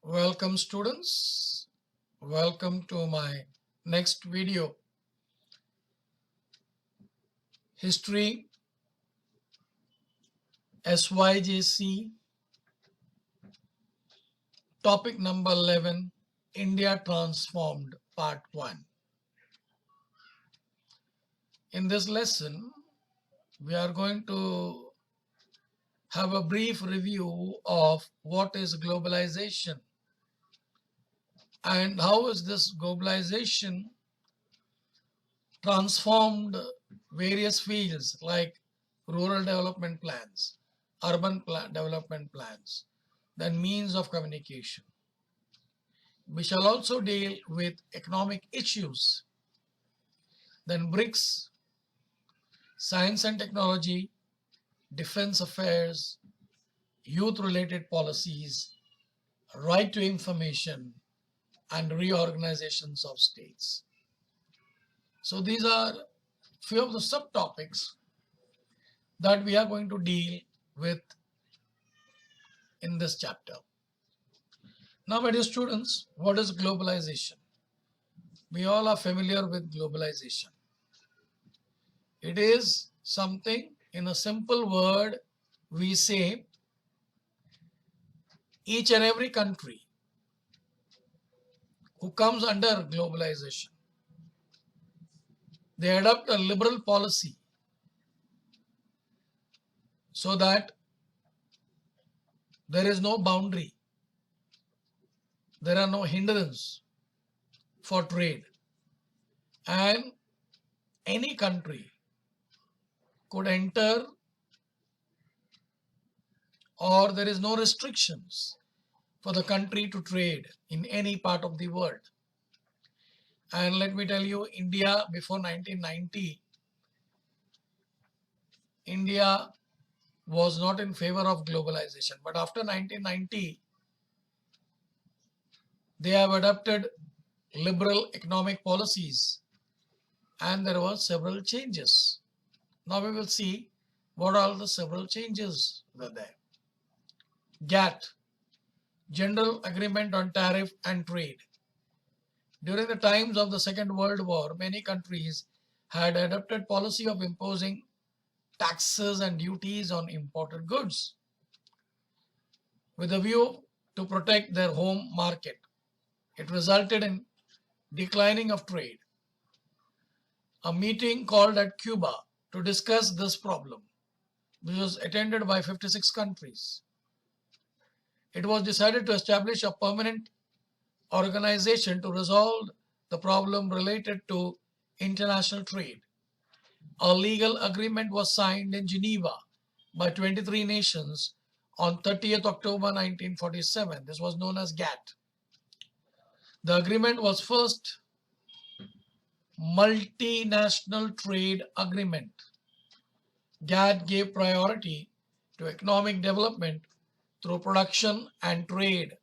Welcome students, welcome to my next video, History SYJC, topic number 11, India Transformed, part 1. In this lesson, we are going to have a brief review of what is globalization and how is this globalization transformed various fields like rural development plans, urban development plans, then means of communication. We shall also deal with economic issues, then BRICS, science and technology, defense affairs, youth-related policies, right to information, and reorganizations of states. So these are few of the subtopics that we are going to deal with in this chapter. Now, my dear students, what is globalization? We all are familiar with globalization. It is something, in a simple word, we say each and every country who comes under globalization, they adopt a liberal policy so that there is no boundary, there are no hindrance for trade, and any country could enter, or there is no restrictions for the country to trade in any part of the world. And let me tell you, India before 1990, India was not in favor of globalization. But after 1990, they have adopted liberal economic policies and there were several changes. Now we will see what are the several changes were there. GATT, General Agreement on Tariff and Trade. During the times of the Second World War, many countries had adopted policy of imposing taxes and duties on imported goods with a view to protect their home market. It resulted in declining of trade. A meeting called at Cuba to discuss this problem, which was attended by 56 countries. It was decided to establish a permanent organization to resolve the problem related to international trade. A legal agreement was signed in Geneva by 23 nations on 30th October 1947. This was known as GATT. The agreement was first multinational trade agreement. GATT gave priority to economic development through production and trade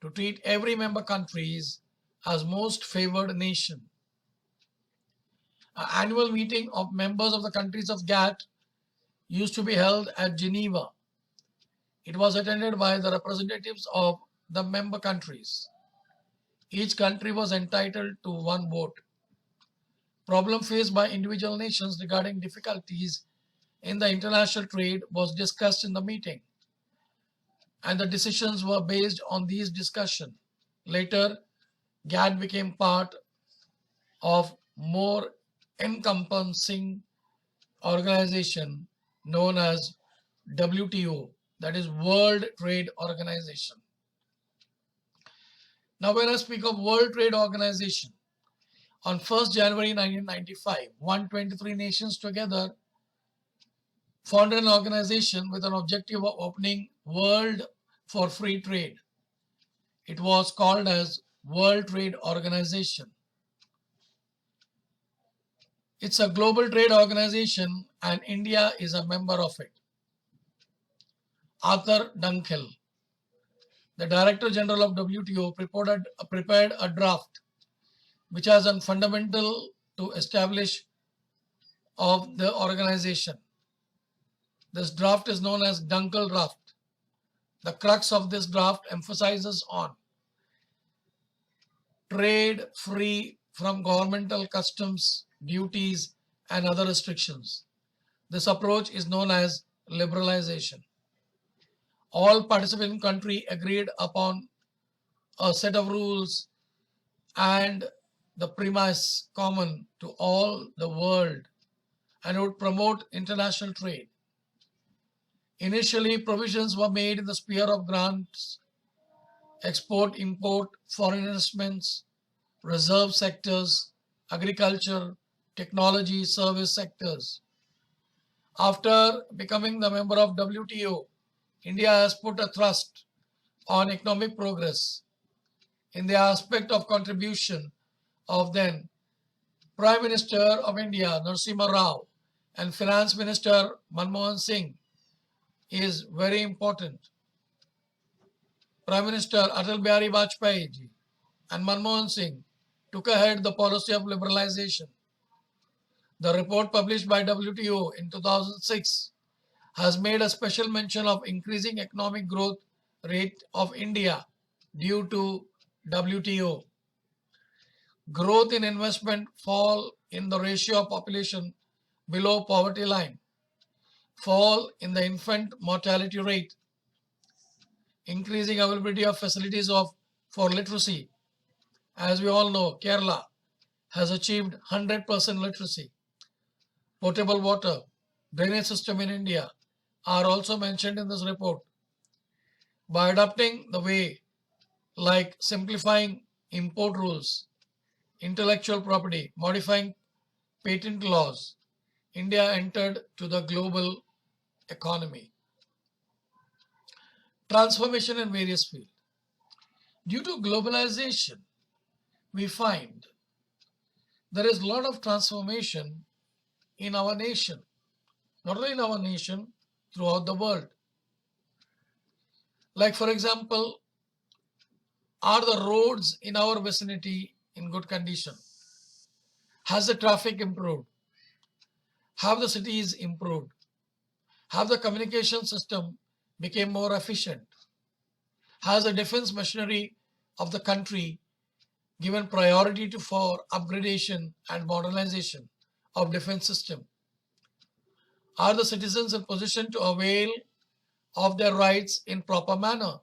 to treat every member countries as most favored nation. An annual meeting of members of the countries of GATT used to be held at Geneva. It was attended by the representatives of the member countries. Each country was entitled to one vote. Problem faced by individual nations regarding difficulties in the international trade was discussed in the meeting, and the decisions were based on these discussions. Later, GATT became part of more encompassing organization known as WTO, that is World Trade Organization. Now, when I speak of World Trade Organization, on 1st January 1995, 123 nations together formed an organization with an objective of opening world for free trade. It was called as World Trade Organization. It's a global trade organization and India is a member of it. Arthur Dunkel, the Director General of WTO, prepared a draft which has a fundamental to establish of the organization. This draft is known as Dunkel draft. The crux of this draft emphasizes on trade free from governmental customs, duties, and other restrictions. This approach is known as liberalization. All participating countries agreed upon a set of rules and the premise common to all the world and would promote international trade. Initially, provisions were made in the sphere of grants, export, import, foreign investments, reserve sectors, agriculture, technology, service sectors. After becoming the member of WTO, India has put a thrust on economic progress in the aspect of contribution of then Prime Minister of India Narasimha Rao and Finance Minister Manmohan Singh is very important. Prime Minister Atal Bihari Vajpayee and Manmohan Singh took ahead the policy of liberalization. The report published by WTO in 2006 has made a special mention of increasing economic growth rate of India due to WTO. Growth in investment, fall in the ratio of population below poverty line, fall in the infant mortality rate, increasing availability of facilities for literacy. As we all know, Kerala has achieved 100% literacy. Potable water, drainage system in India are also mentioned in this report. By adopting the way like simplifying import rules, intellectual property, modifying patent laws, India entered to the global economy. Transformation in various fields. Due to globalization, we find there is a lot of transformation in our nation, not only in our nation, throughout the world. Like, for example, are the roads in our vicinity in good condition? Has the traffic improved? Have the cities improved? Have the communication system become more efficient? Has the defense machinery of the country given priority for upgradation and modernization of defense system? Are the citizens in position to avail of their rights in proper manner?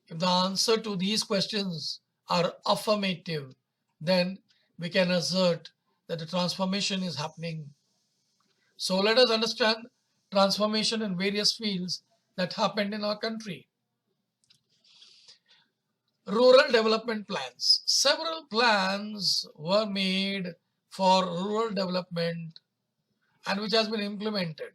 If the answer to these questions are affirmative, then we can assert that the transformation is happening. So let us understand transformation in various fields that happened in our country. Rural development plans. Several plans were made for rural development and which has been implemented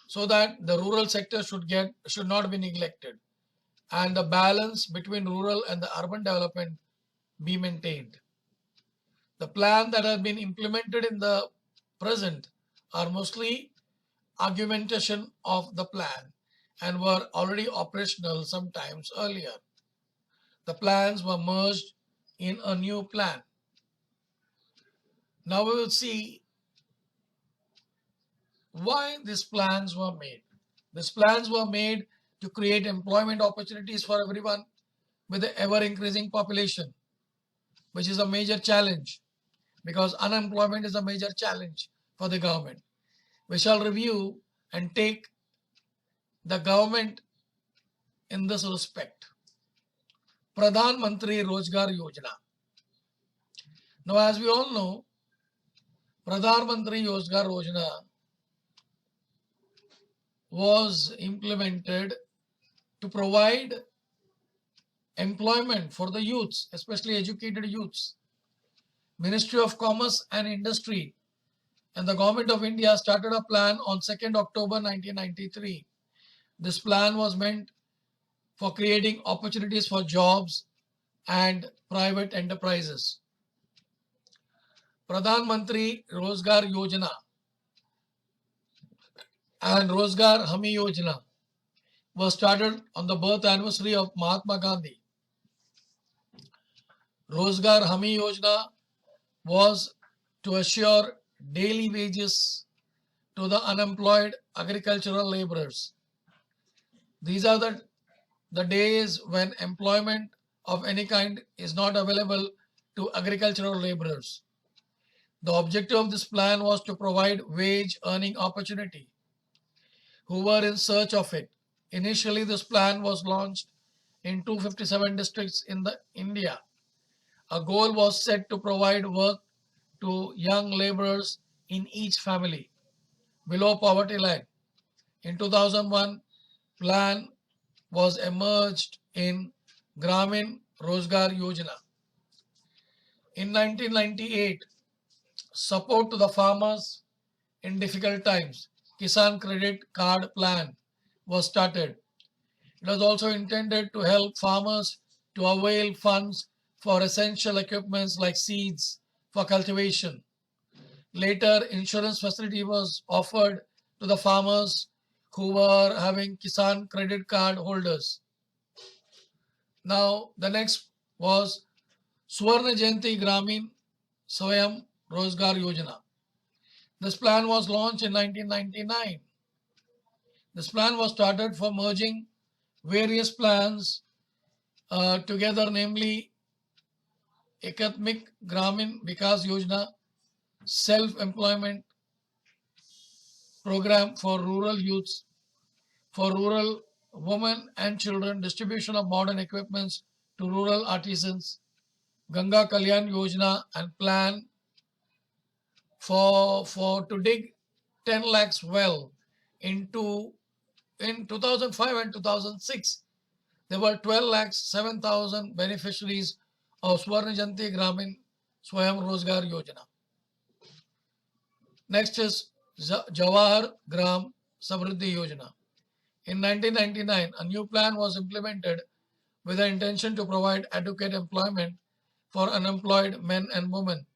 so that the rural sector should not be neglected and the balance between rural and the urban development be maintained. The plan that has been implemented in the present are mostly augmentation of the plan and were already operational sometimes earlier. The plans were merged in a new plan. Now we will see why these plans were made. These plans were made to create employment opportunities for everyone with the ever increasing population, which is a major challenge because unemployment is a major challenge for the government. We shall review and take the government in this respect. Pradhan Mantri Rozgar Yojana. Now, as we all know, Pradhan Mantri Rozgar Yojana was implemented to provide employment for the youths, especially educated youths. Ministry of Commerce and Industry and the Government of India started a plan on 2nd October 1993. This plan was meant for creating opportunities for jobs and private enterprises. Pradhan Mantri Rozgar Yojana and Rozgar Hami Yojana was started on the birth anniversary of Mahatma Gandhi. Rozgar Hami Yojana was to assure daily wages to the unemployed agricultural laborers. These are the days when employment of any kind is not available to agricultural laborers. The objective of this plan was to provide wage earning opportunity who were in search of it. Initially, this plan was launched in 257 districts in India. A goal was set to provide work to young laborers in each family below poverty line. In 2001, plan was emerged in Gramin Rozgar Yojana. In 1998, support to the farmers in difficult times, Kisan Credit Card Plan was started. It was also intended to help farmers to avail funds for essential equipments like seeds for cultivation. Later, insurance facility was offered to the farmers who were having Kisan credit card holders. Now, the next was Swarna Jayanti Gramin Swayam Rozgar Yojana. This plan was launched in 1999. This plan was started for merging various plans together, namely Ekatmik Gramin Vikas Yojana, self-employment program for rural youths, for rural women and children, distribution of modern equipments to rural artisans, Ganga Kalyan Yojana, and plan for to dig 10 lakhs well in 2005 and 2006. There were 12 lakhs 7,000 beneficiaries of Swarna Jayanti Gramin Swayam Rozgar Yojana. Next is Jawahar Gram Samriddhi Yojana. In 1999, a new plan was implemented with the intention to provide adequate employment for unemployed men and women.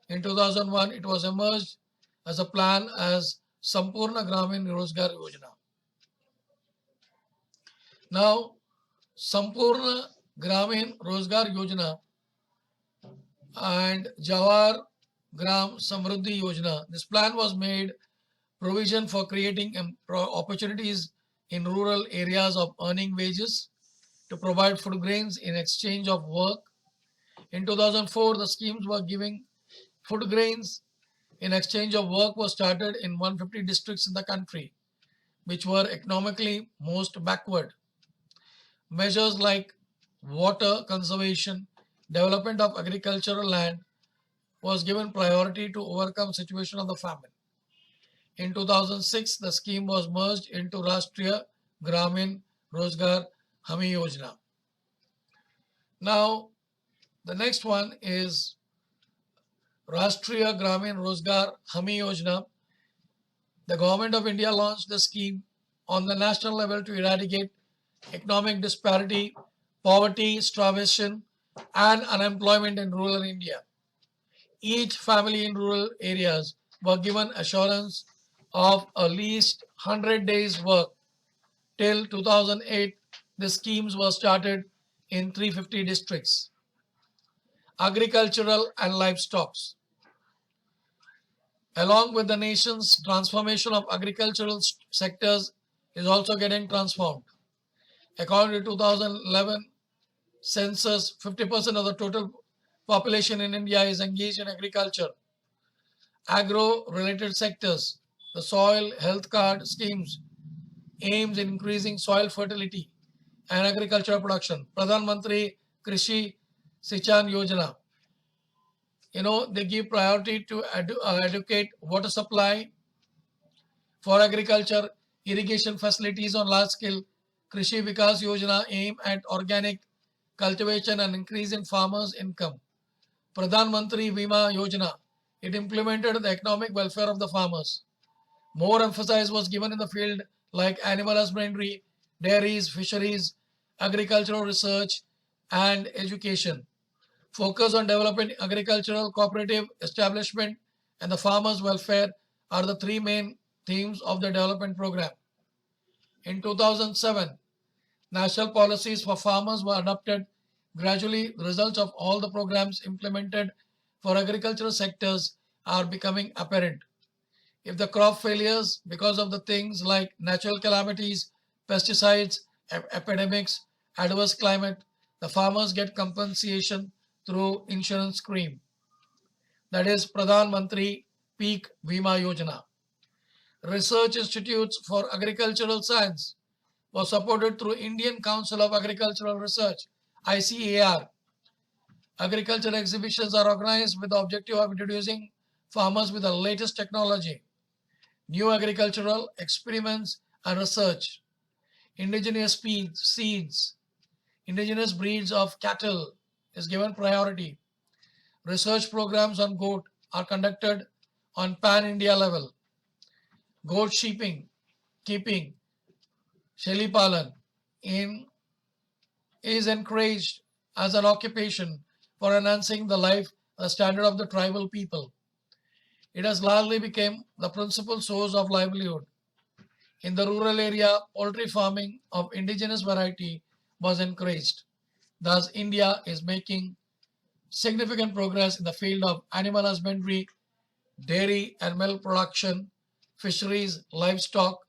In 2001, it was emerged as a plan as Sampurna Gramin Rozgar Yojana. Now, Sampurna Gramin Rozgar Yojana and Jawahar Gram Samriddhi Yojana. This plan was made provision for creating opportunities in rural areas of earning wages to provide food grains in exchange of work. In 2004, the schemes were giving food grains in exchange of work was started in 150 districts in the country, which were economically most backward. Measures like water conservation, development of agricultural land was given priority to overcome situation of the famine. In 2006, the scheme was merged into Rashtriya Gramin Rozgar Hami Yojana. Now, the next one is Rashtriya Gramin Rozgar Hami Yojana. The government of India launched the scheme on the national level to eradicate economic disparity, poverty, starvation, and unemployment in rural India. Each family in rural areas were given assurance of at least 100 days work. Till 2008, the schemes were started in 350 districts. Agricultural and livestock. Along with the nation's transformation of agricultural sectors is also getting transformed. According to 2011 census, 50% of the total population in India is engaged in agriculture. Agro-related sectors, the soil health card schemes aims in increasing soil fertility and agricultural production. Pradhan Mantri Krishi Sichan Yojana. They give priority to educate water supply for agriculture, irrigation facilities on large scale. Krishi Vikas Yojana aim at organic cultivation and increase in farmers' income. Pradhan Mantri Bima Yojana, it implemented the economic welfare of the farmers. More emphasis was given in the field like animal husbandry, dairies, fisheries, agricultural research, and education. Focus on developing agricultural cooperative establishment and the farmers' welfare are the three main themes of the development program. In 2007, national policies for farmers were adopted. Gradually, the results of all the programs implemented for agricultural sectors are becoming apparent. If the crop failures because of the things like natural calamities, pesticides, epidemics, adverse climate, the farmers get compensation through insurance scheme. That is Pradhan Mantri Peak Bima Yojana. Research Institutes for Agricultural Science was supported through Indian Council of Agricultural Research, ICAR. Agricultural exhibitions are organized with the objective of introducing farmers with the latest technology, new agricultural experiments and research, indigenous seeds, indigenous breeds of cattle is given priority. Research programs on goat are conducted on pan-India level. Goat keeping, Shelipalan is encouraged as an occupation for enhancing the life standard of the tribal people. It has largely become the principal source of livelihood. In the rural area, poultry farming of indigenous variety was encouraged. Thus, India is making significant progress in the field of animal husbandry, dairy and milk production, fisheries, livestock,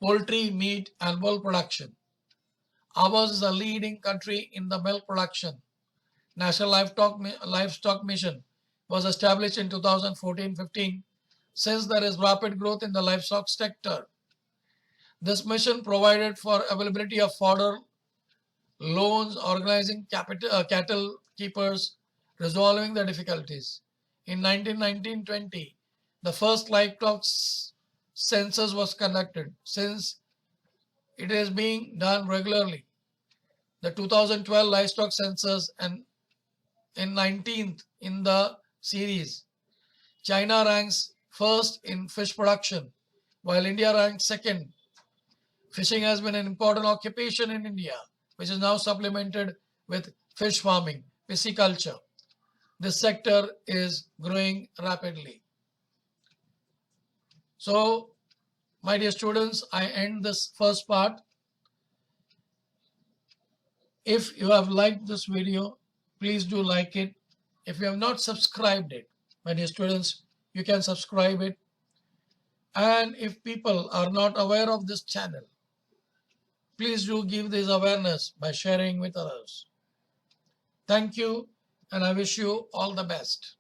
poultry, meat and wool production. Ours is a leading country in the milk production. National Livestock Mission was established in 2014-15. Since there is rapid growth in the livestock sector, this mission provided for availability of fodder, loans, organizing cattle keepers, resolving the difficulties. In 1919-20, the first livestock census was conducted. Since it is being done regularly, the 2012 livestock census and in 19th in the series. China ranks first in fish production, while India ranks second. Fishing has been an important occupation in India, which is now supplemented with fish farming, pisciculture. This sector is growing rapidly. So, my dear students, I end this first part. If you have liked this video, please do like it. If you have not subscribed it, my dear students, you can subscribe it. And if people are not aware of this channel, please do give this awareness by sharing with others. Thank you, and I wish you all the best.